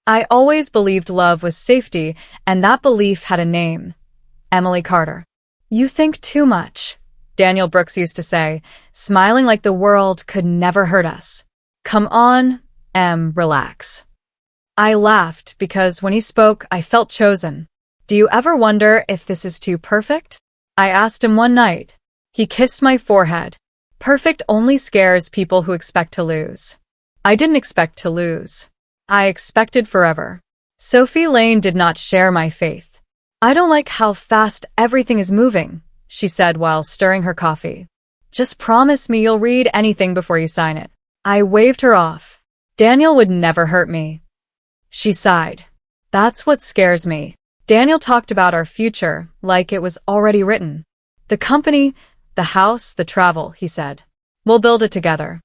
I always believed love was safety, and that belief had a name. Emily Carter. You think too much, Daniel Brooks used to say, smiling like the world could never hurt us. Come on, relax. I laughed because when he spoke, I felt chosen. Do you ever wonder if this is too perfect? I asked him one night. He kissed my forehead. Perfect only scares people who expect to lose. I didn't expect to lose. I expected forever. Sophie Lane did not share my faith. I don't like how fast everything is moving, she said while stirring her coffee. Just promise me you'll read anything before you sign it. I waved her off. Daniel would never hurt me. She sighed. That's what scares me. Daniel talked about our future like it was already written. The company, the house, the travel, he said. We'll build it together.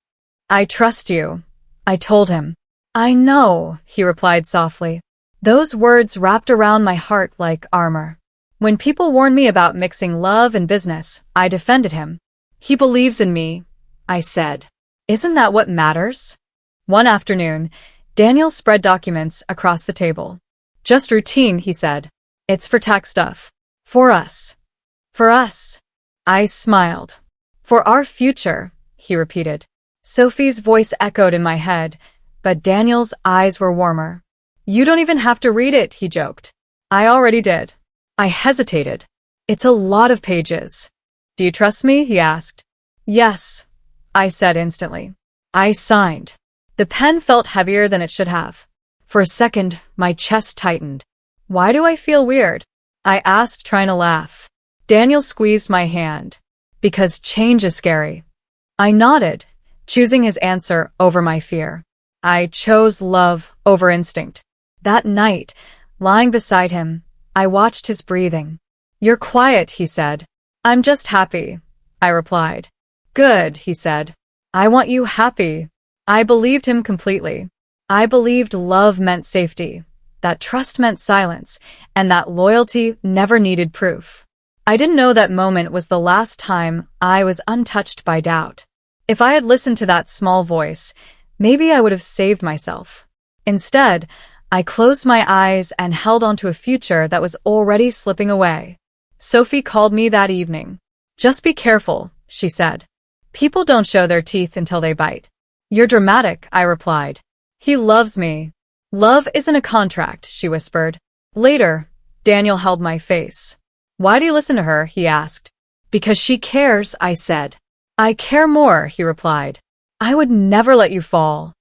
I trust you, I told him. I know, he replied softly. Those words wrapped around my heart like armor. When people warned me about mixing love and business, I defended him. He believes in me, I said. Isn't that what matters? One afternoon, Daniel spread documents across the table. Just routine, he said. It's for tax stuff. For us. For us. I smiled. For our future, he repeated. Sophie's voice echoed in my head, but Daniel's eyes were warmer. You don't even have to read it, he joked. I already did. I hesitated. It's a lot of pages. Do you trust me? He asked. Yes, I said instantly. I signed. The pen felt heavier than it should have. For a second, my chest tightened. Why do I feel weird? I asked, trying to laugh. Daniel squeezed my hand. Because change is scary. I nodded, choosing his answer over my fear. I chose love over instinct. That night, lying beside him, I watched his breathing. You're quiet, he said. I'm just happy, I replied. Good, he said. I want you happy. I believed him completely. I believed love meant safety, that trust meant silence, and that loyalty never needed proof. I didn't know that moment was the last time I was untouched by doubt. If I had listened to that small voice, maybe I would have saved myself. Instead, I closed my eyes and held onto a future that was already slipping away. Sophie called me that evening. Just be careful, she said. People don't show their teeth until they bite. You're dramatic, I replied. He loves me. Love isn't a contract, she whispered. Later, Daniel held my face. Why do you listen to her? He asked. Because she cares, I said. I care more, he replied. I would never let you fall.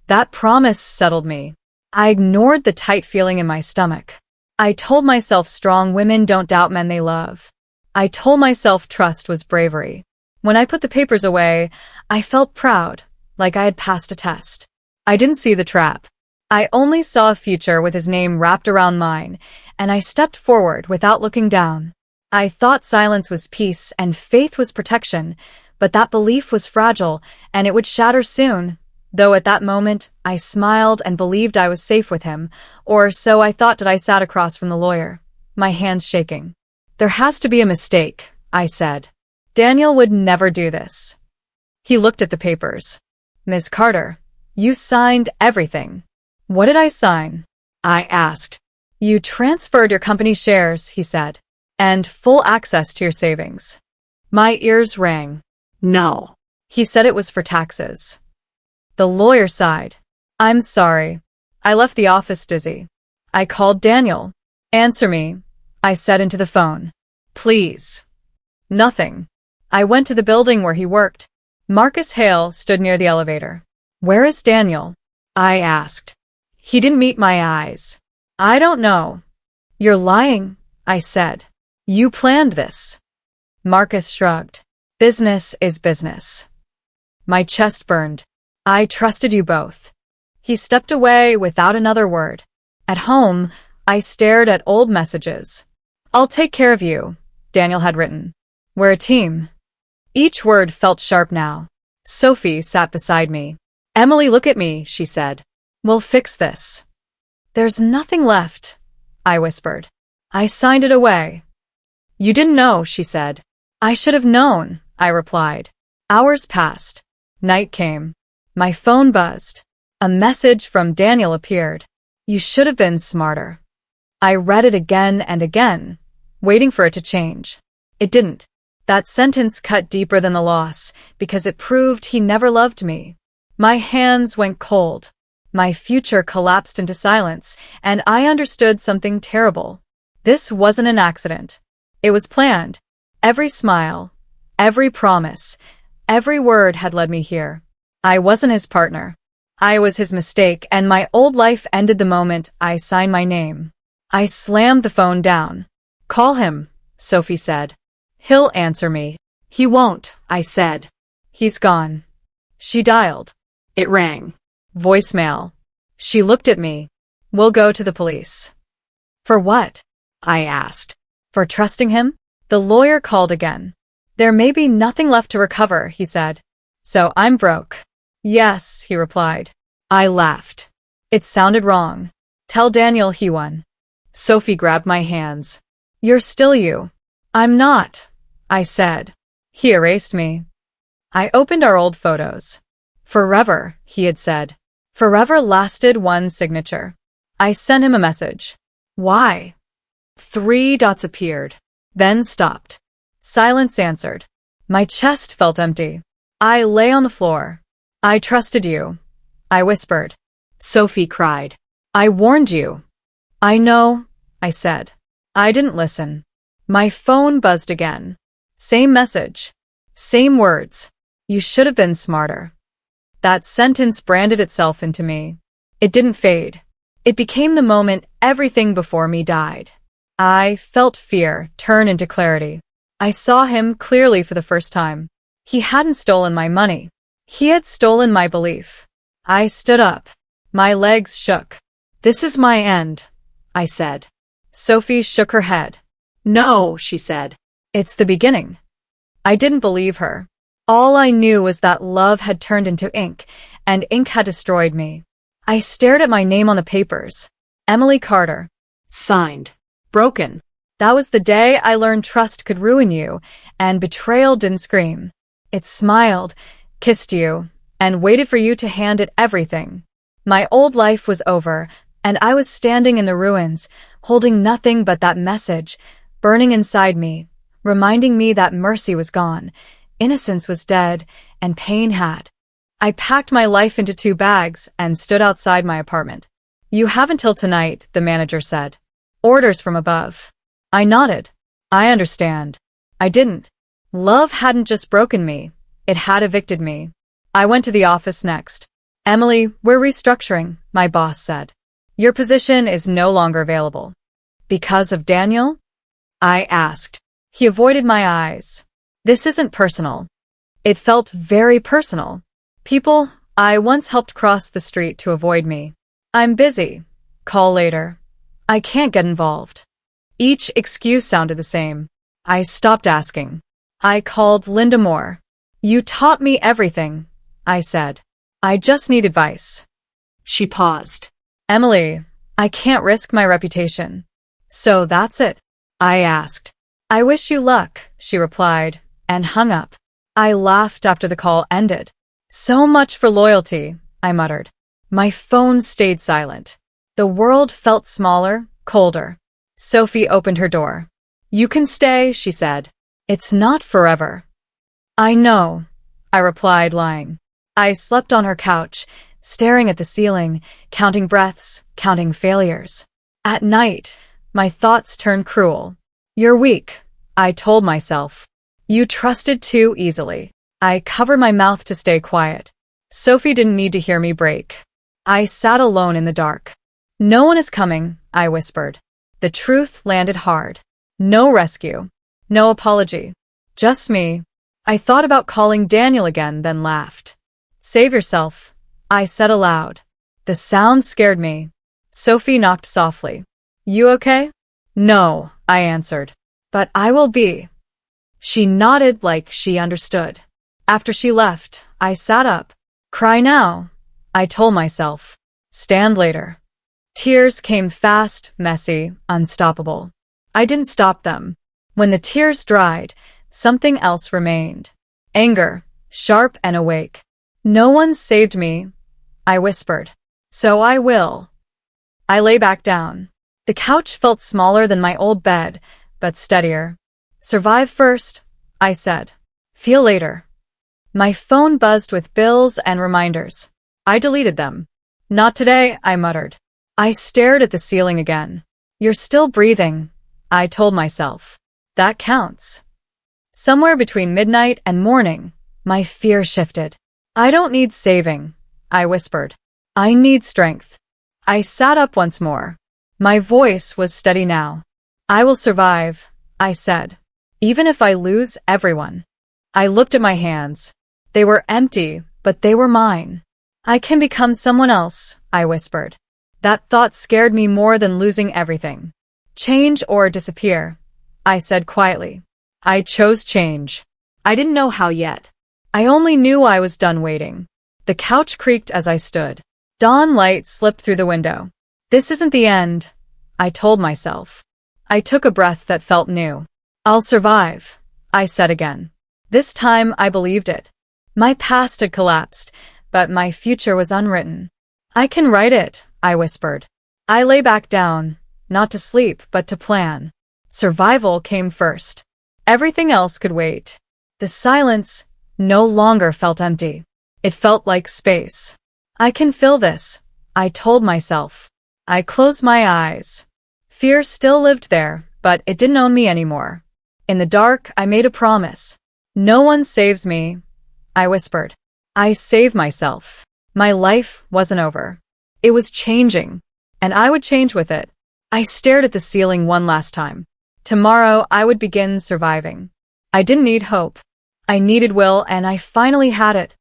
That promise settled me. I ignored the tight feeling in my stomach. I told myself strong women don't doubt men they love. I told myself trust was bravery. When I put the papers away, I felt proud, like I had passed a test. I didn't see the trap. I only saw a future with his name wrapped around mine, and I stepped forward without looking down. I thought silence was peace and faith was protection, but that belief was fragile, and it would shatter soon. Though at that moment, I smiled and believed I was safe with him, or so I thought as I sat across from the lawyer, my hands shaking. There has to be a mistake, I said. Daniel would never do this. He looked at the papers. Ms. Carter, you signed everything. What did I sign? I asked. You transferred your company shares, he said, and full access to your savings. My ears rang. No. He said it was for taxes. The lawyer sighed. I'm sorry. I left the office dizzy. I called Daniel. Answer me, I said into the phone. Please. Nothing. I went to the building where he worked. Marcus Hale stood near the elevator. Where is Daniel? I asked. He didn't meet my eyes. I don't know. You're lying, I said. You planned this. Marcus shrugged. Business is business. My chest burned. I trusted you both. He stepped away without another word. At home, I stared at old messages. I'll take care of you, Daniel had written. We're a team. Each word felt sharp now. Sophie sat beside me. Emily, look at me, she said. We'll fix this. There's nothing left, I whispered. I signed it away. You didn't know, she said. I should have known, I replied. Hours passed. Night came. My phone buzzed. A message from Daniel appeared. You should have been smarter. I read it again and again, waiting for it to change. It didn't. That sentence cut deeper than the loss because it proved he never loved me. My hands went cold. My future collapsed into silence, and I understood something terrible. This wasn't an accident. It was planned. Every smile, every promise, every word had led me here. I wasn't his partner. I was his mistake, and my old life ended the moment I signed my name. I slammed the phone down. Call him, Sophie said. He'll answer me. He won't, I said. He's gone. She dialed. It rang. Voicemail. She looked at me. We'll go to the police. For what? I asked. For trusting him? The lawyer called again. There may be nothing left to recover, he said. So I'm broke. Yes, he replied. I laughed. It sounded wrong. Tell Daniel he won. Sophie grabbed my hands. You're still you. I'm not, I said. He erased me. I opened our old photos. Forever, he had said. Forever lasted one signature. I sent him a message. Why? 3 dots appeared, then stopped. Silence answered. My chest felt empty. I lay on the floor. I trusted you, I whispered. Sophie cried. I warned you. I know, I said. I didn't listen. My phone buzzed again. Same message. Same words. You should have been smarter. That sentence branded itself into me. It didn't fade. It became the moment everything before me died. I felt fear turn into clarity. I saw him clearly for the first time. He hadn't stolen my money. He had stolen my belief. I stood up. My legs shook. This is my end, I said. Sophie shook her head. No, she said. It's the beginning. I didn't believe her. All I knew was that love had turned into ink, and ink had destroyed me. I stared at my name on the papers. Emily Carter. Signed. Broken. That was the day I learned trust could ruin you, and betrayal didn't scream. It smiled, kissed you, and waited for you to hand it everything. My old life was over, and I was standing in the ruins, holding nothing but that message, burning inside me, reminding me that mercy was gone, innocence was dead, and pain had. I packed my life into 2 bags and stood outside my apartment. You have until tonight, the manager said. Orders from above. I nodded. I understand. I didn't. Love hadn't just broken me. It had evicted me. I went to the office next. Emily, we're restructuring, my boss said. Your position is no longer available. Because of Daniel? I asked. He avoided my eyes. This isn't personal. It felt very personal. People I once helped cross the street to avoid me. I'm busy. Call later. I can't get involved. Each excuse sounded the same. I stopped asking. I called Linda Moore. You taught me everything, I said. I just need advice. She paused. Emily, I can't risk my reputation. So that's it? I asked. I wish you luck, she replied, and hung up. I laughed after the call ended. So much for loyalty, I muttered. My phone stayed silent. The world felt smaller, colder. Sophie opened her door. You can stay, she said. It's not forever. I know, I replied, lying. I slept on her couch, staring at the ceiling, counting breaths, counting failures. At night, my thoughts turned cruel. You're weak, I told myself. You trusted too easily. I covered my mouth to stay quiet. Sophie didn't need to hear me break. I sat alone in the dark. No one is coming, I whispered. The truth landed hard. No rescue. No apology. Just me. I thought about calling Daniel again, then laughed. Save yourself, I said aloud. The sound scared me. Sophie knocked softly. You okay? No, I answered. But I will be. She nodded like she understood. After she left, I sat up. Cry now, I told myself. Stand later. Tears came fast, messy, unstoppable. I didn't stop them. When the tears dried, something else remained. Anger, sharp and awake. No one saved me, I whispered. So I will. I lay back down. The couch felt smaller than my old bed, but steadier. Survive first, I said. Feel later. My phone buzzed with bills and reminders. I deleted them. Not today, I muttered. I stared at the ceiling again. You're still breathing, I told myself. That counts. Somewhere between midnight and morning, my fear shifted. I don't need saving, I whispered. I need strength. I sat up once more. My voice was steady now. I will survive, I said. Even if I lose everyone. I looked at my hands. They were empty, but they were mine. I can become someone else, I whispered. That thought scared me more than losing everything. Change or disappear, I said quietly. I chose change. I didn't know how yet. I only knew I was done waiting. The couch creaked as I stood. Dawn light slipped through the window. This isn't the end, I told myself. I took a breath that felt new. I'll survive, I said again. This time I believed it. My past had collapsed, but my future was unwritten. I can write it, I whispered. I lay back down, not to sleep, but to plan. Survival came first. Everything else could wait. The silence no longer felt empty. It felt like space. I can fill this, I told myself. I closed my eyes. Fear still lived there, but it didn't own me anymore. In the dark, I made a promise. No one saves me, I whispered. I save myself. My life wasn't over. It was changing, and I would change with it. I stared at the ceiling one last time. Tomorrow, I would begin surviving. I didn't need hope. I needed will, and I finally had it.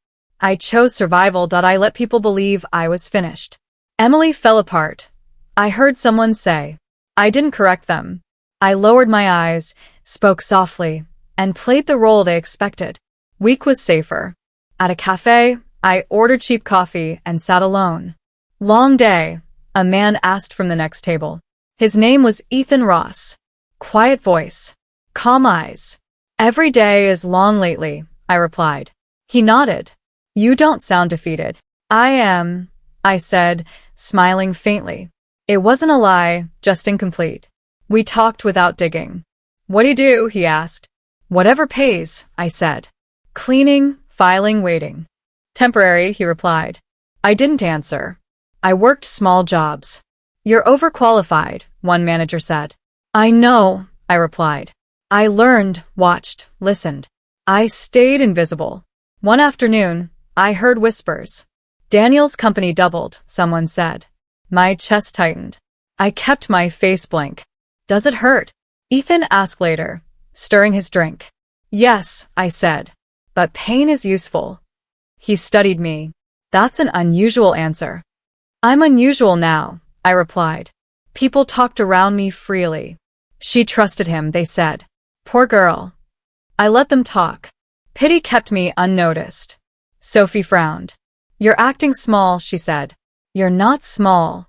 I chose survival. I let people believe I was finished. Emily fell apart. I heard someone say. I didn't correct them. I lowered my eyes, spoke softly, and played the role they expected. Weak was safer. At a cafe, I ordered cheap coffee and sat alone. Long day, a man asked from the next table. His name was Ethan Ross. Quiet voice. Calm eyes. Every day is long lately, I replied. He nodded. You don't sound defeated. I am, I said, smiling faintly. It wasn't a lie, just incomplete. We talked without digging. What do you do? He asked. Whatever pays, I said. Cleaning, filing, waiting. Temporary, he replied. I didn't answer. I worked small jobs. You're overqualified, one manager said. I know, I replied. I learned, watched, listened. I stayed invisible. One afternoon, I heard whispers. Daniel's company doubled, someone said. My chest tightened. I kept my face blank. Does it hurt? Ethan asked later, stirring his drink. Yes, I said. But pain is useful. He studied me. That's an unusual answer. I'm unusual now, I replied. People talked around me freely. She trusted him, they said. Poor girl. I let them talk. Pity kept me unnoticed. Sophie frowned. You're acting small, she said. You're not small.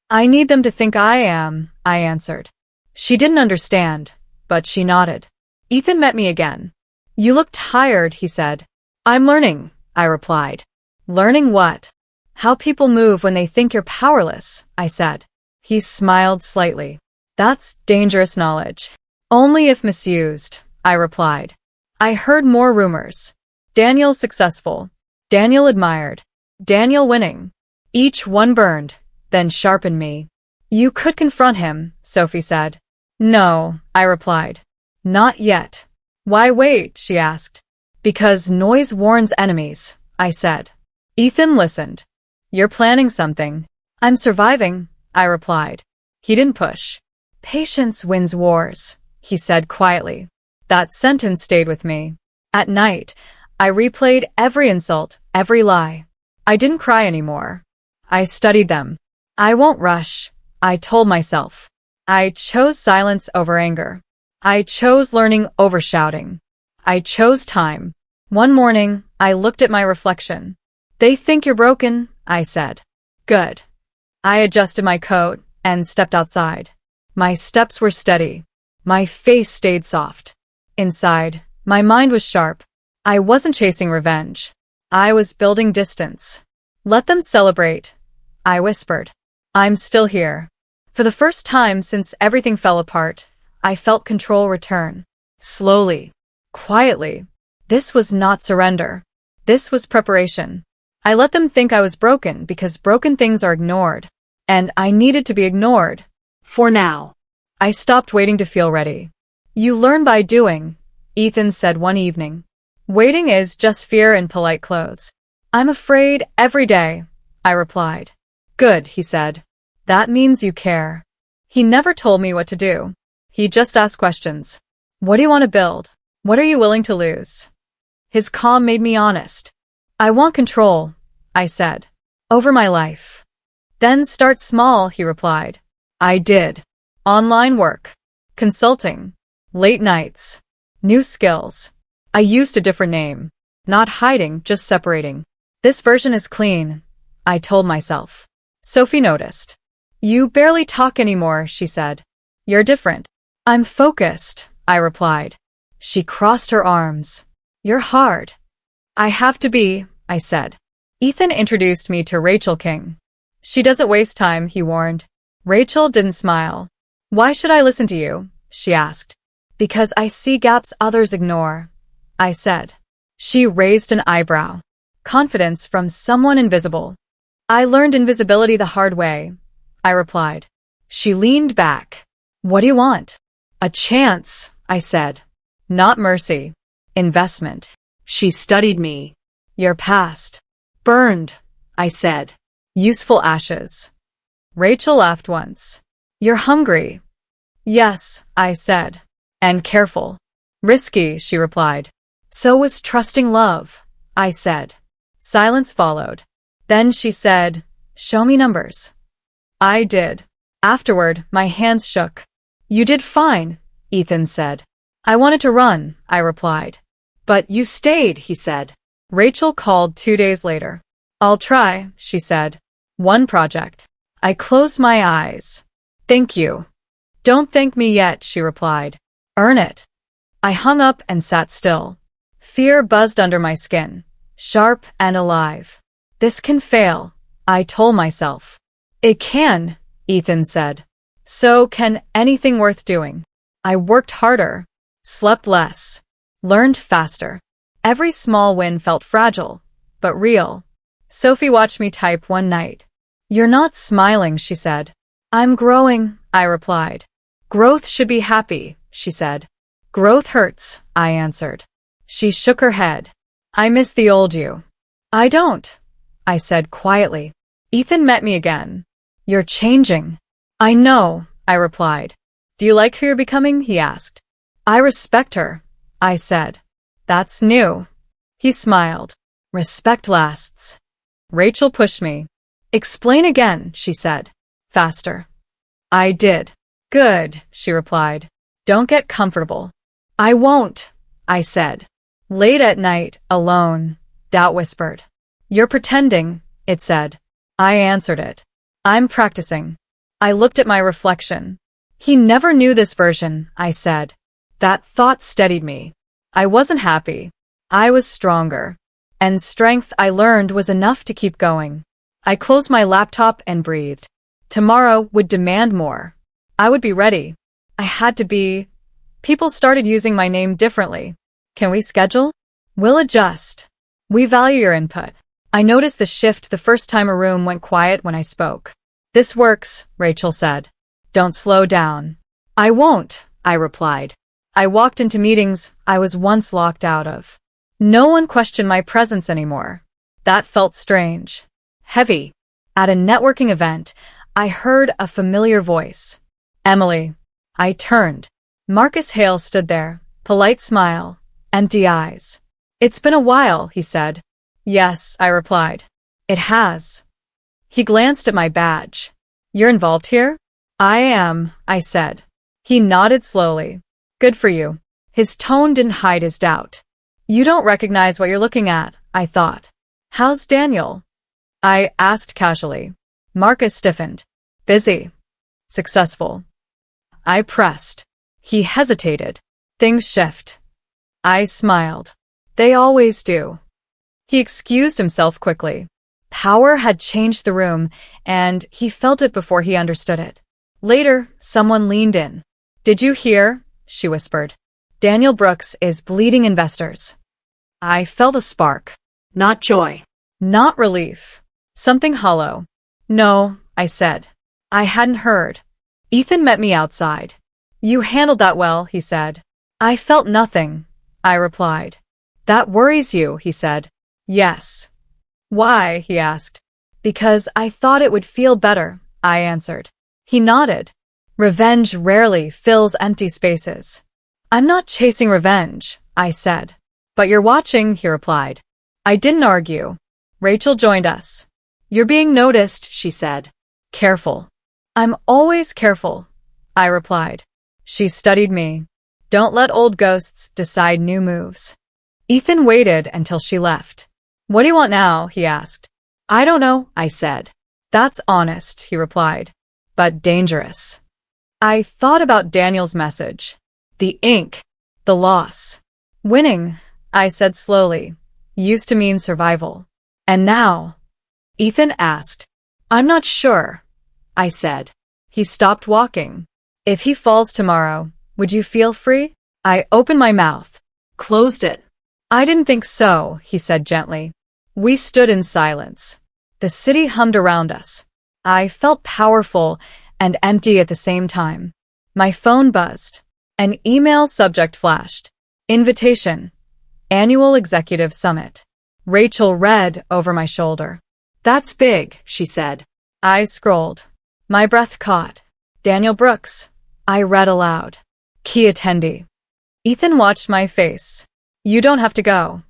I need them to think I am, I answered. She didn't understand, but she nodded. Ethan met me again. You look tired, he said. I'm learning, I replied. Learning what? How people move when they think you're powerless, I said. He smiled slightly. That's dangerous knowledge. Only if misused, I replied. I heard more rumors. Daniel successful. Daniel admired. Daniel winning. Each one burned, then sharpened me. You could confront him, Sophie said. No, I replied. Not yet. Why wait, she asked. Because noise warns enemies, I said. Ethan listened. You're planning something. I'm surviving, I replied. He didn't push. Patience wins wars, he said quietly. That sentence stayed with me. At night, I replayed every insult, every lie. I didn't cry anymore. I studied them. I won't rush, I told myself. I chose silence over anger. I chose learning over shouting. I chose time. One morning, I looked at my reflection. They think you're broken, I said. Good. I adjusted my coat and stepped outside. My steps were steady. My face stayed soft. Inside, my mind was sharp. I wasn't chasing revenge. I was building distance. Let them celebrate, I whispered. I'm still here. For the first time since everything fell apart, I felt control return. Slowly. Quietly. This was not surrender. This was preparation. I let them think I was broken because broken things are ignored. And I needed to be ignored. For now. I stopped waiting to feel ready. You learn by doing, Ethan said one evening. Waiting is just fear in polite clothes. I'm afraid every day, I replied. Good, he said. That means you care. He never told me what to do. He just asked questions. What do you want to build? What are you willing to lose? His calm made me honest. I want control, I said, over my life. Then start small, he replied. I did. Online work, consulting, late nights, new skills. I used a different name. Not hiding, just separating. This version is clean, I told myself. Sophie noticed. You barely talk anymore, she said. You're different. I'm focused, I replied. She crossed her arms. You're hard. I have to be, I said. Ethan introduced me to Rachel King. She doesn't waste time, he warned. Rachel didn't smile. Why should I listen to you? She asked. Because I see gaps others ignore, I said. She raised an eyebrow. Confidence from someone invisible. I learned invisibility the hard way, I replied. She leaned back. What do you want? A chance, I said. Not mercy. Investment. She studied me. Your past. Burned, I said. Useful ashes. Rachel laughed once. You're hungry. Yes, I said. And careful. Risky, she replied. So was trusting love, I said. Silence followed. Then she said, show me numbers. I did. Afterward, my hands shook. You did fine, Ethan said. I wanted to run, I replied. But you stayed, he said. Rachel called 2 days later. I'll try, she said. One project. I closed my eyes. Thank you. Don't thank me yet, she replied. Earn it. I hung up and sat still. Fear buzzed under my skin, sharp and alive. This can fail, I told myself. It can, Ethan said. So can anything worth doing. I worked harder, slept less, learned faster. Every small win felt fragile, but real. Sophie watched me type one night. You're not smiling, she said. I'm growing, I replied. Growth should be happy, she said. Growth hurts, I answered. She shook her head. I miss the old you. I don't, I said quietly. Ethan met me again. You're changing. I know, I replied. Do you like who you're becoming? He asked. I respect her, I said. That's new. He smiled. Respect lasts. Rachel pushed me. Explain again, she said. Faster. I did. Good, she replied. Don't get comfortable. I won't, I said. Late at night, alone, doubt whispered. You're pretending, it said. I answered it. I'm practicing. I looked at my reflection. He never knew this version, I said. That thought steadied me. I wasn't happy. I was stronger. And strength, I learned, was enough to keep going. I closed my laptop and breathed. Tomorrow would demand more. I would be ready. I had to be. People started using my name differently. Can we schedule? We'll adjust. We value your input. I noticed the shift the first time a room went quiet when I spoke. This works, Rachel said. Don't slow down. I won't, I replied. I walked into meetings I was once locked out of. No one questioned my presence anymore. That felt strange. Heavy. At a networking event, I heard a familiar voice. Emily. I turned. Marcus Hale stood there, polite smile, empty eyes. It's been a while, he said. Yes, I replied. It has. He glanced at my badge. You're involved here? I am, I said. He nodded slowly. Good for you. His tone didn't hide his doubt. You don't recognize what you're looking at, I thought. How's Daniel? I asked casually. Marcus stiffened. Busy. Successful. I pressed. He hesitated. Things shift. I smiled. They always do. He excused himself quickly. Power had changed the room, and he felt it before he understood it. Later, someone leaned in. "Did you hear?" she whispered. "Daniel Brooks is bleeding investors." I felt a spark. Not joy. Not relief. Something hollow. "No," I said. I hadn't heard. Ethan met me outside. "You handled that well," he said. "I felt nothing," I replied. "That worries you," he said. "Yes." "Why?" he asked. "Because I thought it would feel better," I answered. He nodded. "Revenge rarely fills empty spaces." "I'm not chasing revenge," I said. "But you're watching," he replied. I didn't argue. Rachel joined us. "You're being noticed," she said. "Careful." "I'm always careful," I replied. She studied me. "Don't let old ghosts decide new moves." Ethan waited until she left. "What do you want now?" he asked. "I don't know," I said. "That's honest," he replied. "But dangerous." I thought about Daniel's message. The ink. The loss. "Winning," I said slowly, "used to mean survival. And now?" Ethan asked. "I'm not sure," I said. He stopped walking. "If he falls tomorrow, would you feel free?" I opened my mouth. Closed it. "I didn't think so," he said gently. We stood in silence. The city hummed around us. I felt powerful and empty at the same time. My phone buzzed. An email subject flashed. Invitation. Annual Executive Summit. Rachel read over my shoulder. "That's big," she said. I scrolled. My breath caught. "Daniel Brooks." I read aloud. "Key attendee." Ethan watched my face. "You don't have to go."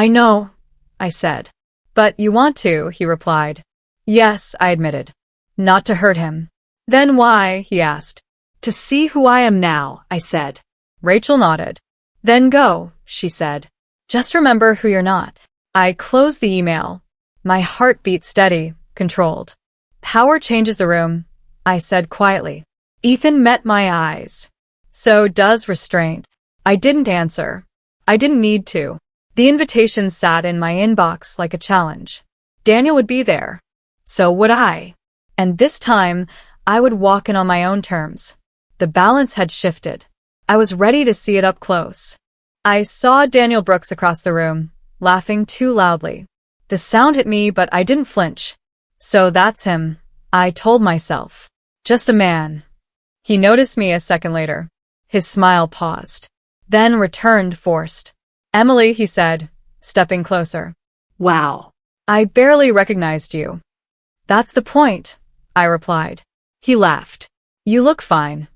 "I know," I said. "But you want to," he replied. "Yes," I admitted. "Not to hurt him." "Then why?" he asked. "To see who I am now," I said. Rachel nodded. "Then go," she said. "Just remember who you're not." I closed the email. My heart beat steady, controlled. "Power changes the room," I said quietly. Ethan met my eyes. "So does restraint." I didn't answer. I didn't need to. The invitation sat in my inbox like a challenge. Daniel would be there. So would I. And this time, I would walk in on my own terms. The balance had shifted. I was ready to see it up close. I saw Daniel Brooks across the room, laughing too loudly. The sound hit me, but I didn't flinch. So that's him, I told myself. Just a man. He noticed me a second later. His smile paused, then returned forced. "Emily," he said, stepping closer. "Wow. "I barely recognized you." "That's the point," I replied. He laughed. "You look fine."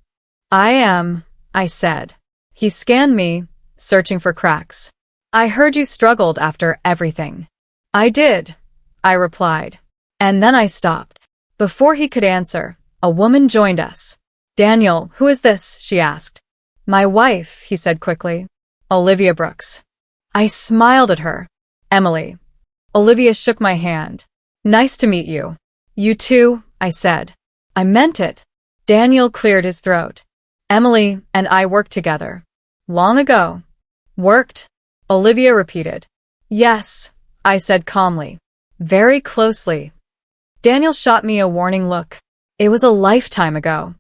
"I am," I said. He scanned me, searching for cracks. "I heard you struggled after everything." "I did," I replied. And then I stopped. Before he could answer, a woman joined us. "Daniel, who is this?" she asked. "My wife," he said quickly. "Olivia Brooks." I smiled at her. "Emily." Olivia shook my hand. "Nice to meet you." "You too," I said. I meant it. Daniel cleared his throat. "Emily and I worked together." "Long ago." "Worked?" Olivia repeated. "Yes," I said calmly. "Very closely." Daniel shot me a warning look. "It was a lifetime ago."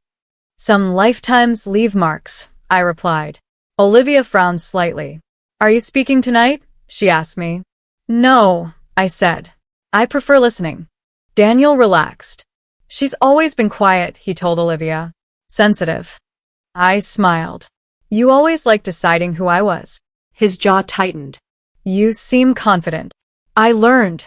"Some lifetimes leave marks," I replied. Olivia frowned slightly. "Are you speaking tonight?" she asked me. "No," I said. "I prefer listening." Daniel relaxed. "She's always been quiet," he told Olivia. "Sensitive." I smiled. "You always liked deciding who I was." His jaw tightened. "You seem confident." "I learned,"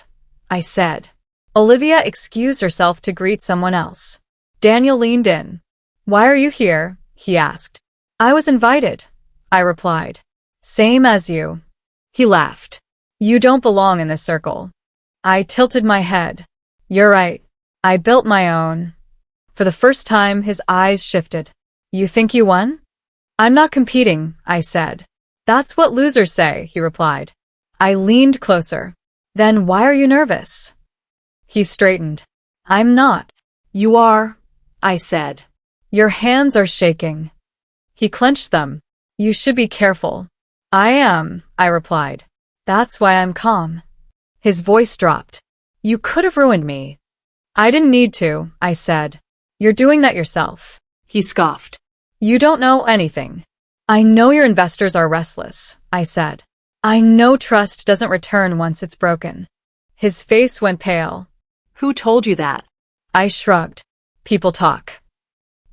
I said. Olivia excused herself to greet someone else. Daniel leaned in. "Why are you here?" he asked. "I was invited," I replied. "Same as you." He laughed. "You don't belong in this circle." I tilted my head. "You're right. I built my own." For the first time, his eyes shifted. "You think you won?" "I'm not competing," I said. "That's what losers say," he replied. I leaned closer. "Then why are you nervous?" He straightened. "I'm not." "You are," I said. "Your hands are shaking." He clenched them. "You should be careful." "I am," I replied. "That's why I'm calm." His voice dropped. You could have ruined me. I didn't need to, I said. You're doing that yourself. He scoffed. You don't know anything. I know your investors are restless, I said. I know trust doesn't return once it's broken. His face went pale. Who told you that? I shrugged. People talk.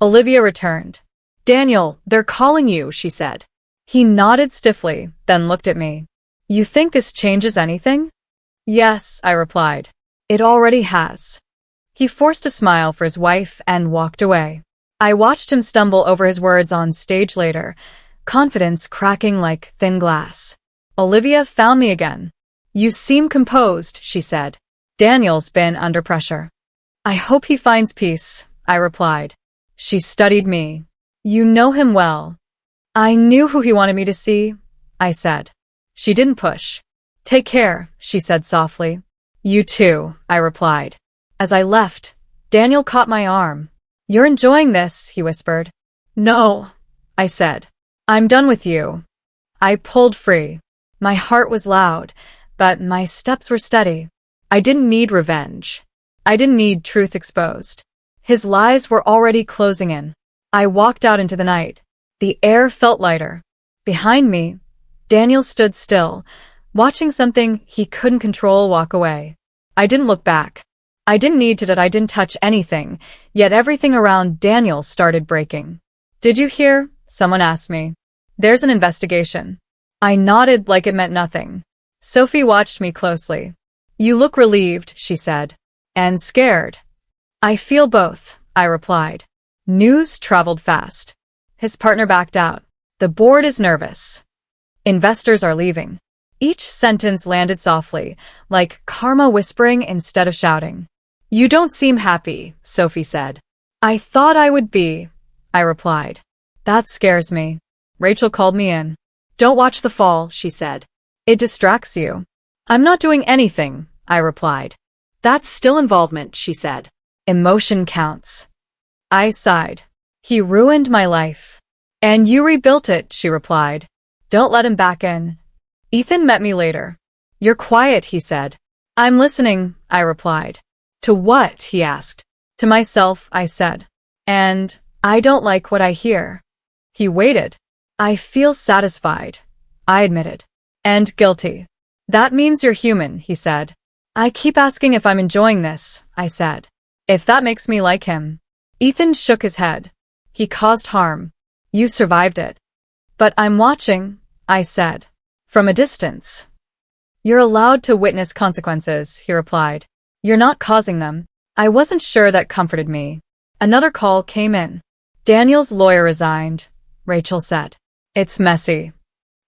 Olivia returned. Daniel, they're calling you, she said. He nodded stiffly, then looked at me. You think this changes anything? Yes, I replied. It already has. He forced a smile for his wife and walked away. I watched him stumble over his words on stage later, confidence cracking like thin glass. Olivia found me again. You seem composed, she said. Daniel's been under pressure. I hope he finds peace, I replied. She studied me. You know him well. I knew who he wanted me to see, I said. She didn't push. Take care, she said softly. You too, I replied. As I left, Daniel caught my arm. You're enjoying this, he whispered. No, I said. I'm done with you. I pulled free. My heart was loud, but my steps were steady. I didn't need revenge. I didn't need truth exposed. His lies were already closing in. I walked out into the night. The air felt lighter. Behind me, Daniel stood still, watching something he couldn't control walk away. I didn't look back. I didn't need to. I didn't touch anything, yet everything around Daniel started breaking. Did you hear? Someone asked me. There's an investigation. I nodded like it meant nothing. Sophie watched me closely. You look relieved, she said. And scared. I feel both, I replied. News traveled fast. His partner backed out. The board is nervous. Investors are leaving. Each sentence landed softly, like karma whispering instead of shouting. You don't seem happy, Sophie said. I thought I would be, I replied. That scares me. Rachel called me in. Don't watch the fall, she said. It distracts you. I'm not doing anything, I replied. That's still involvement, she said. Emotion counts. I sighed. He ruined my life. And you rebuilt it, she replied. Don't let him back in. Ethan met me later. You're quiet, he said. I'm listening, I replied. To what? He asked. To myself, I said. And I don't like what I hear. He waited. I feel satisfied, I admitted. And guilty. That means you're human, he said. I keep asking if I'm enjoying this, I said. If that makes me like him. Ethan shook his head. He caused harm. You survived it. But I'm watching, I said. From a distance. You're allowed to witness consequences, he replied. You're not causing them. I wasn't sure that comforted me. Another call came in. Daniel's lawyer resigned, Rachel said. It's messy.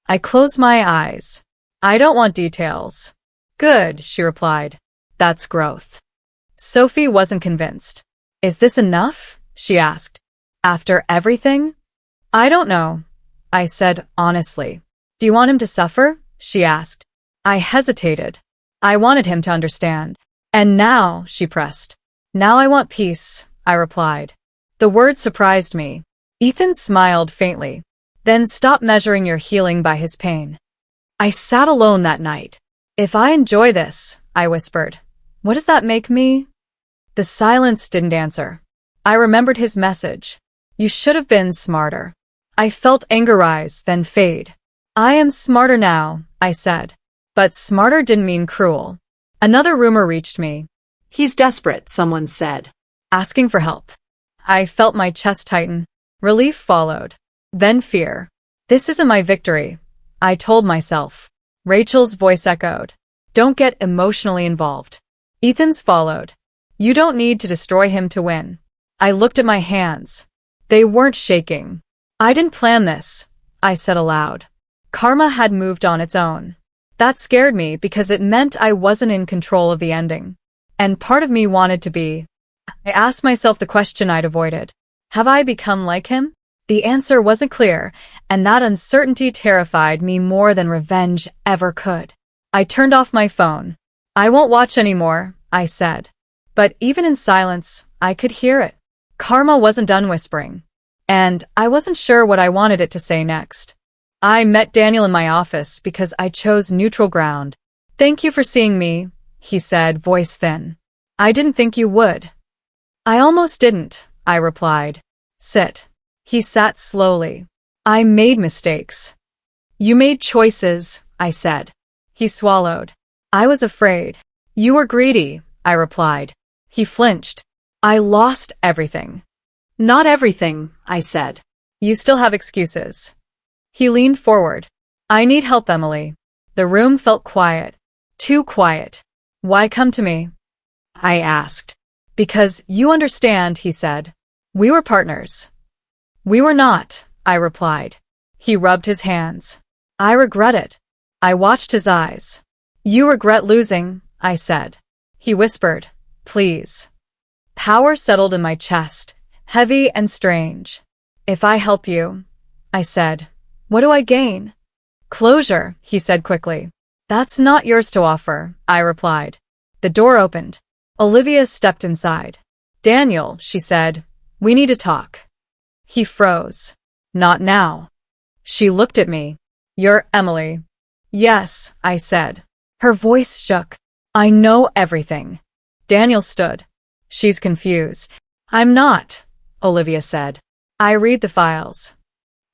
I closed my eyes. I don't want details. Good, she replied. That's growth. Sophie wasn't convinced. Is this enough? She asked. After everything? I don't know, I said honestly. Do you want him to suffer? She asked. I hesitated. I wanted him to understand. And now, she pressed. Now I want peace, I replied. The word surprised me. Ethan smiled faintly. Then stop measuring your healing by his pain. I sat alone that night. If I enjoy this, I whispered, what does that make me? The silence didn't answer. I remembered his message. You should have been smarter. I felt anger rise, then fade. I am smarter now, I said. But smarter didn't mean cruel. Another rumor reached me. He's desperate, someone said. Asking for help. I felt my chest tighten. Relief followed. Then fear. This isn't my victory, I told myself. Rachel's voice echoed. Don't get emotionally involved. Ethan's followed. You don't need to destroy him to win. I looked at my hands. They weren't shaking. I didn't plan this, I said aloud. Karma had moved on its own. That scared me because it meant I wasn't in control of the ending. And part of me wanted to be. I asked myself the question I'd avoided. Have I become like him? The answer wasn't clear, and that uncertainty terrified me more than revenge ever could. I turned off my phone. I won't watch anymore, I said. But even in silence, I could hear it. Karma wasn't done whispering. And I wasn't sure what I wanted it to say next. I met Daniel in my office because I chose neutral ground. Thank you for seeing me, he said, voice thin. I didn't think you would. I almost didn't, I replied. Sit. He sat slowly. I made mistakes. You made choices, I said. He swallowed. I was afraid. You were greedy, I replied. He flinched. I lost everything. Not everything, I said. You still have excuses. He leaned forward. I need help, Emily. The room felt quiet. Too quiet. Why come to me? I asked. Because you understand, he said. We were partners. We were not, I replied. He rubbed his hands. I regret it. I watched his eyes. You regret losing, I said. He whispered, please. Power settled in my chest, heavy and strange. If I help you, I said, what do I gain? Closure, he said quickly. That's not yours to offer, I replied. The door opened. Olivia stepped inside. Daniel, she said, we need to talk. He froze. Not now. She looked at me. You're Emily. Yes, I said. Her voice shook. I know everything. Daniel stood. She's confused. I'm not, Olivia said. I read the files.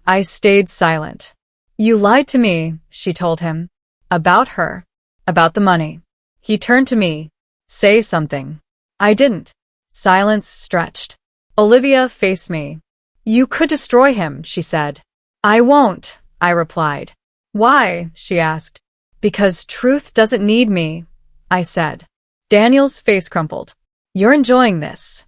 I stayed silent. You lied to me, she told him. About her. About the money. He turned to me. Say something. I didn't. Silence stretched. Olivia faced me. You could destroy him, she said. I won't, I replied. Why? She asked. Because truth doesn't need me, I said. Daniel's face crumpled. You're enjoying this.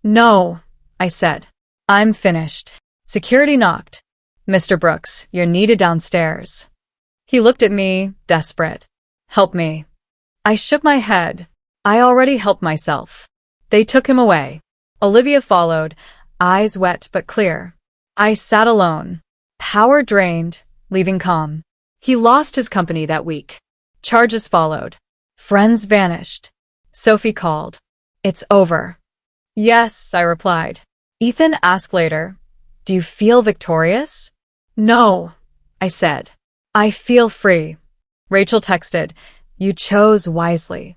No, I said. I'm finished. Security knocked. Mr. Brooks, you're needed downstairs. He looked at me, desperate. Help me. I shook my head. I already helped myself. They took him away. Olivia followed, eyes wet but clear. I sat alone. Power drained, leaving calm. He lost his company that week. Charges followed. Friends vanished. Sophie called. It's over. Yes, I replied. Ethan asked later, do you feel victorious? No, I said. I feel free. Rachel texted, you chose wisely.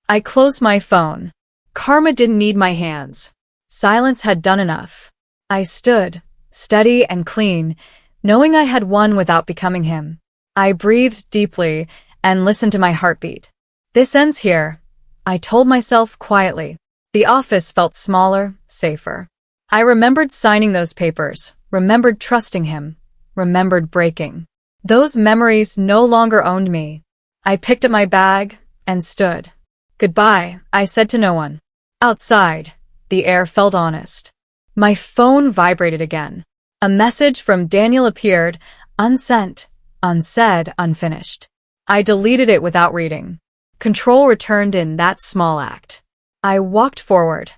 I closed my phone. Karma didn't need my hands. Silence had done enough. I stood, steady and clean, knowing I had won without becoming him. I breathed deeply and listened to my heartbeat. This ends here, I told myself quietly. The office felt smaller, safer. I remembered signing those papers, remembered trusting him, remembered breaking. Those memories no longer owned me. I picked up my bag and stood. Goodbye, I said to no one. Outside, the air felt honest. My phone vibrated again. A message from Daniel appeared, unsent, unsaid, unfinished. I deleted it without reading. Control returned in that small act. I walked forward,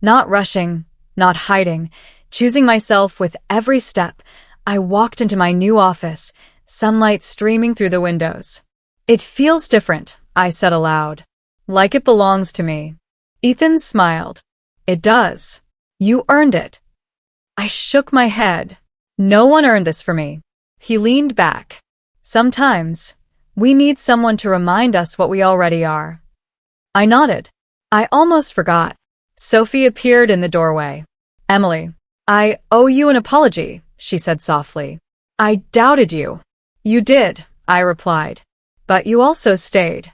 not rushing, not hiding, choosing myself with every step. I walked into my new office, sunlight streaming through the windows. It feels different, I said aloud. Like it belongs to me. Ethan smiled. It does. You earned it. I shook my head. No one earned this for me. He leaned back. Sometimes, we need someone to remind us what we already are. I nodded. I almost forgot. Sophie appeared in the doorway. Emily, I owe you an apology, she said softly. I doubted you. You did, I replied. But you also stayed.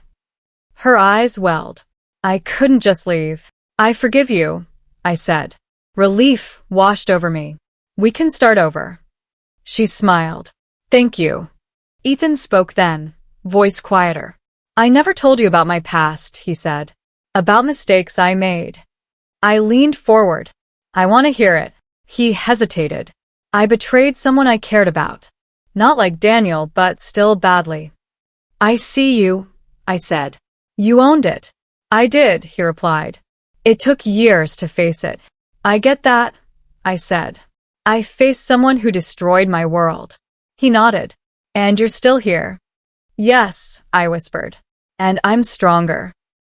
Her eyes welled. I couldn't just leave. I forgive you, I said. Relief washed over me. We can start over. She smiled. Thank you. Ethan spoke then, voice quieter. I never told you about my past, he said. About mistakes I made. I leaned forward. I want to hear it. He hesitated. I betrayed someone I cared about. Not like Daniel, but still badly. I see you, I said. You owned it. I did, he replied. It took years to face it. I get that, I said. I faced someone who destroyed my world. He nodded. And you're still here. Yes, I whispered. And I'm stronger.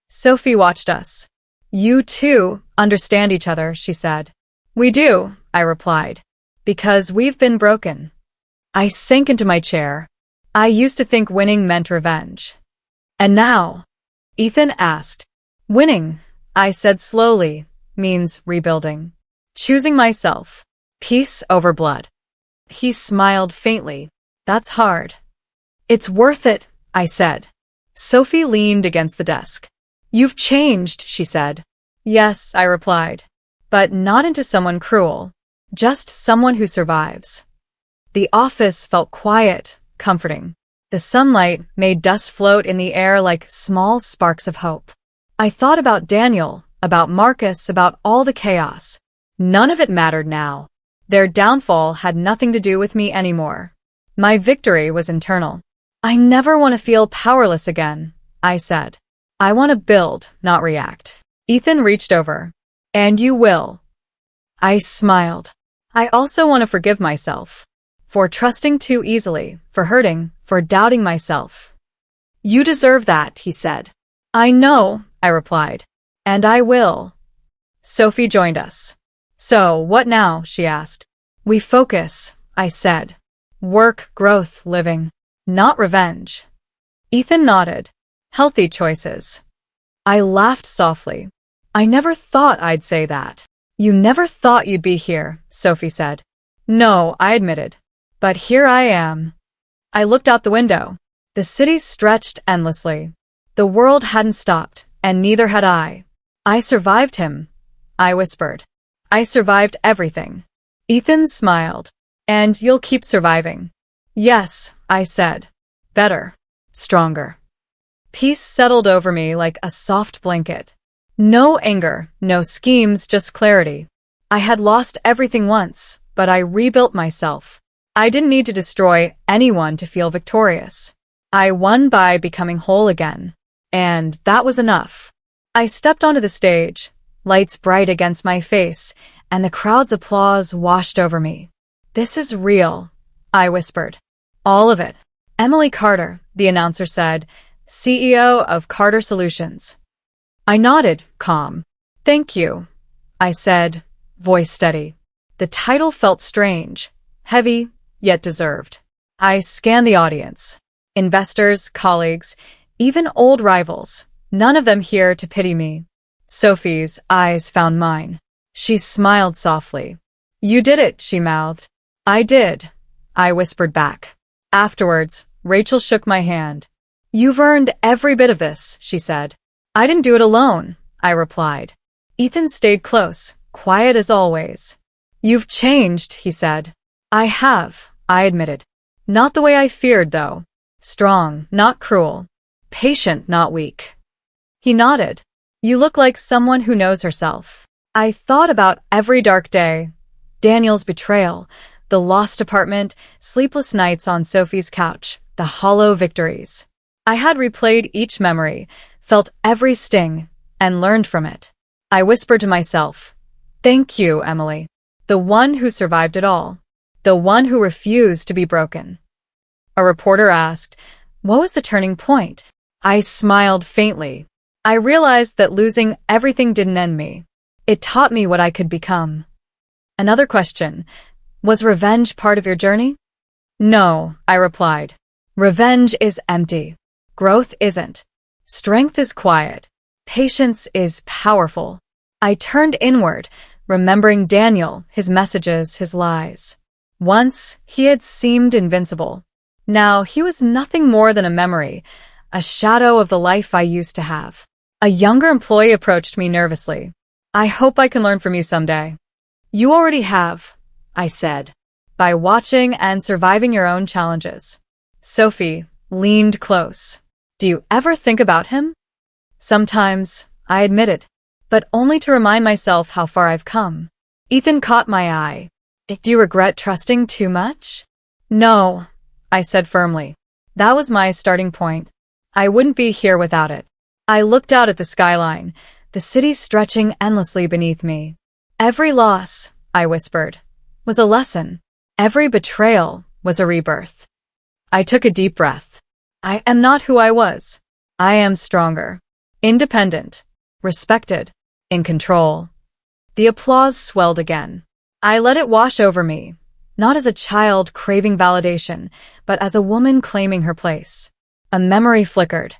Sophie watched us. You two understand each other, she said. We do, I replied. Because we've been broken. I sank into my chair. I used to think winning meant revenge. And now, Ethan asked. Winning, I said slowly, means rebuilding. Choosing myself. Peace over blood. He smiled faintly. That's hard. It's worth it, I said. Sophie leaned against the desk. You've changed, she said. Yes, I replied. But not into someone cruel. Just someone who survives. The office felt quiet, comforting. The sunlight made dust float in the air like small sparks of hope. I thought about Daniel, about Marcus, about all the chaos. None of it mattered now. Their downfall had nothing to do with me anymore. My victory was internal. I never want to feel powerless again, I said. I want to build, not react. Ethan reached over. And you will. I smiled. I also want to forgive myself. For trusting too easily, for hurting, for doubting myself. You deserve that, he said. I know, I replied. And I will. Sophie joined us. So, what now? She asked. We focus, I said. Work, growth, living. Not revenge. Ethan nodded. Healthy choices. I laughed softly. I never thought I'd say that. You never thought you'd be here, Sophie said. No, I admitted. But here I am. I looked out the window. The city stretched endlessly. The world hadn't stopped, and neither had I. I survived him, I whispered. I survived everything. Ethan smiled. And you'll keep surviving. Yes, I said. Better. Stronger. Peace settled over me like a soft blanket. No anger, no schemes, just clarity. I had lost everything once, but I rebuilt myself. I didn't need to destroy anyone to feel victorious. I won by becoming whole again. And that was enough. I stepped onto the stage, lights bright against my face, and the crowd's applause washed over me. This is real, I whispered. All of it. Emily Carter, the announcer said, CEO of Carter Solutions. I nodded, calm. Thank you, I said, voice steady. The title felt strange, heavy, yet deserved. I scanned the audience. Investors, colleagues, even old rivals, none of them here to pity me. Sophie's eyes found mine. She smiled softly. You did it, she mouthed. I did, I whispered back. Afterwards, Rachel shook my hand. You've earned every bit of this, she said. I didn't do it alone, I replied. Ethan stayed close, quiet as always. You've changed, he said. I have, I admitted. Not the way I feared, though. Strong, not cruel. Patient, not weak. He nodded. You look like someone who knows herself. I thought about every dark day. Daniel's betrayal, the lost apartment, sleepless nights on Sophie's couch, the hollow victories. I had replayed each memory, felt every sting, and learned from it. I whispered to myself, thank you, Emily. The one who survived it all. The one who refused to be broken. A reporter asked, what was the turning point? I smiled faintly. I realized that losing everything didn't end me. It taught me what I could become. Another question. Was revenge part of your journey? No, I replied. Revenge is empty. Growth isn't. Strength is quiet. Patience is powerful. I turned inward, remembering Daniel, his messages, his lies. Once, he had seemed invincible. Now, he was nothing more than a memory, a shadow of the life I used to have. A younger employee approached me nervously. I hope I can learn from you someday. You already have, I said, by watching and surviving your own challenges. Sophie leaned close. Do you ever think about him? Sometimes, I admitted, but only to remind myself how far I've come. Ethan caught my eye. Do you regret trusting too much? No, I said firmly. That was my starting point. I wouldn't be here without it. I looked out at the skyline, the city stretching endlessly beneath me. Every loss, I whispered, was a lesson. Every betrayal was a rebirth. I took a deep breath. I am not who I was. I am stronger, independent, respected, in control. The applause swelled again. I let it wash over me, not as a child craving validation, but as a woman claiming her place. A memory flickered.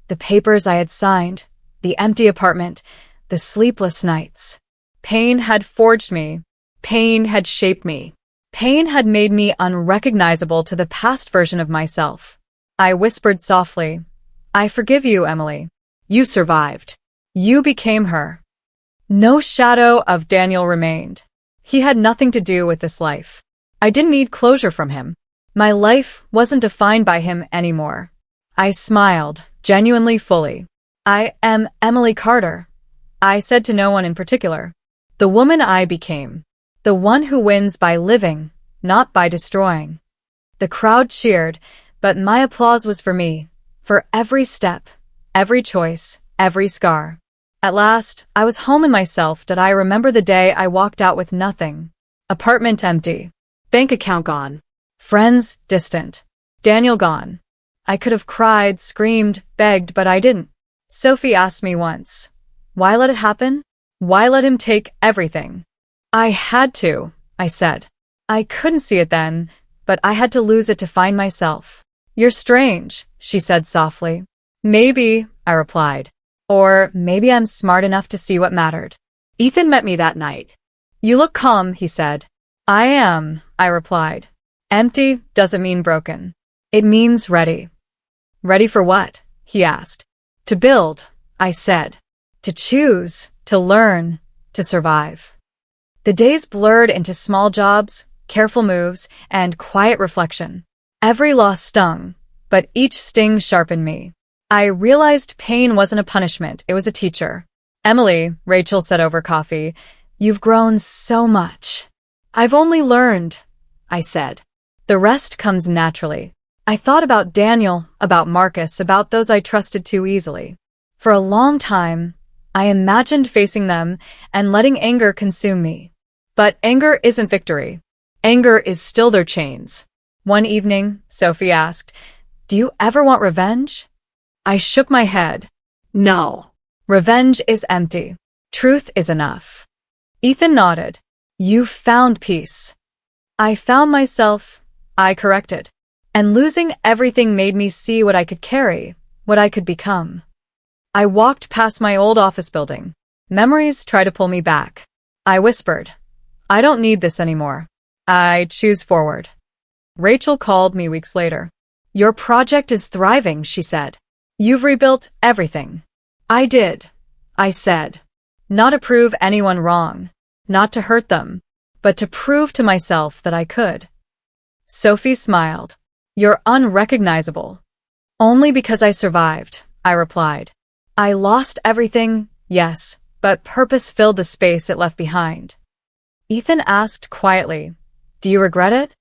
The papers I had signed, the empty apartment, the sleepless nights. Pain had forged me. Pain had shaped me. Pain had made me unrecognizable to the past version of myself. I whispered softly, "I forgive you, Emily. You survived. You became her." No shadow of Daniel remained. He had nothing to do with this life. I didn't need closure from him. My life wasn't defined by him anymore. I smiled, genuinely fully. "I am Emily Carter," I said to no one in particular. "The woman I became. The one who wins by living, not by destroying." The crowd cheered, but my applause was for me, for every step, every choice, every scar. At last, I was home in myself. Did I remember the day I walked out with nothing? Apartment empty. Bank account gone. Friends distant. Daniel gone. I could have cried, screamed, begged, but I didn't. Sophie asked me once, "Why let it happen? Why let him take everything?" "I had to," I said. "I couldn't see it then, but I had to lose it to find myself." "You're strange," she said softly. "Maybe," I replied. "Or maybe I'm smart enough to see what mattered." Ethan met me that night. "You look calm," he said. "I am," I replied. "Empty doesn't mean broken. It means ready." "Ready for what?" he asked. "To build," I said. "To choose, to learn, to survive." The days blurred into small jobs, careful moves, and quiet reflection. Every loss stung, but each sting sharpened me. I realized pain wasn't a punishment, it was a teacher. "Emily," Rachel said over coffee, "you've grown so much." "I've only learned," I said. "The rest comes naturally." I thought about Daniel, about Marcus, about those I trusted too easily. For a long time, I imagined facing them and letting anger consume me. But anger isn't victory. Anger is still their chains. One evening, Sophie asked, "Do you ever want revenge?" I shook my head. No. Revenge is empty. Truth is enough. Ethan nodded. "You've found peace." I found myself, I corrected. And losing everything made me see what I could carry, what I could become. I walked past my old office building. Memories tried to pull me back. I whispered, "I don't need this anymore. I choose forward." Rachel called me weeks later. "Your project is thriving," she said. "You've rebuilt everything." "I did," I said. Not to prove anyone wrong, not to hurt them, but to prove to myself that I could. Sophie smiled. "You're unrecognizable." "Only because I survived," I replied. "I lost everything, yes, but purpose filled the space it left behind." Ethan asked quietly, "Do you regret it?"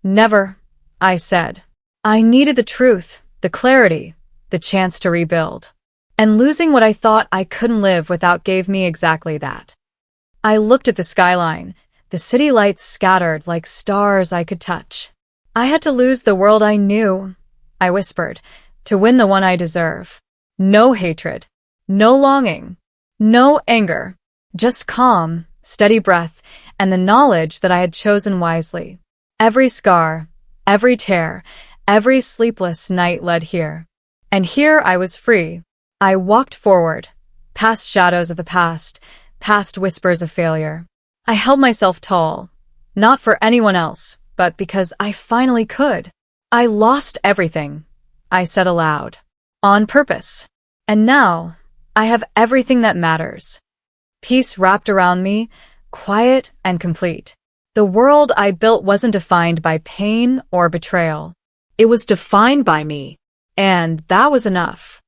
"Never," I said. "I needed the truth, the clarity, the chance to rebuild. And losing what I thought I couldn't live without gave me exactly that." I looked at the skyline, the city lights scattered like stars I could touch. "I had to lose the world I knew," I whispered, "to win the one I deserve. No hatred, no longing, no anger, just calm, steady breath, and the knowledge that I had chosen wisely. Every scar, every tear, every sleepless night led here. And here I was free. I walked forward, past shadows of the past, past whispers of failure. I held myself tall, not for anyone else, but because I finally could. I lost everything, I said aloud, on purpose. And now, I have everything that matters. Peace wrapped around me, quiet and complete. The world I built wasn't defined by pain or betrayal. It was defined by me, and that was enough.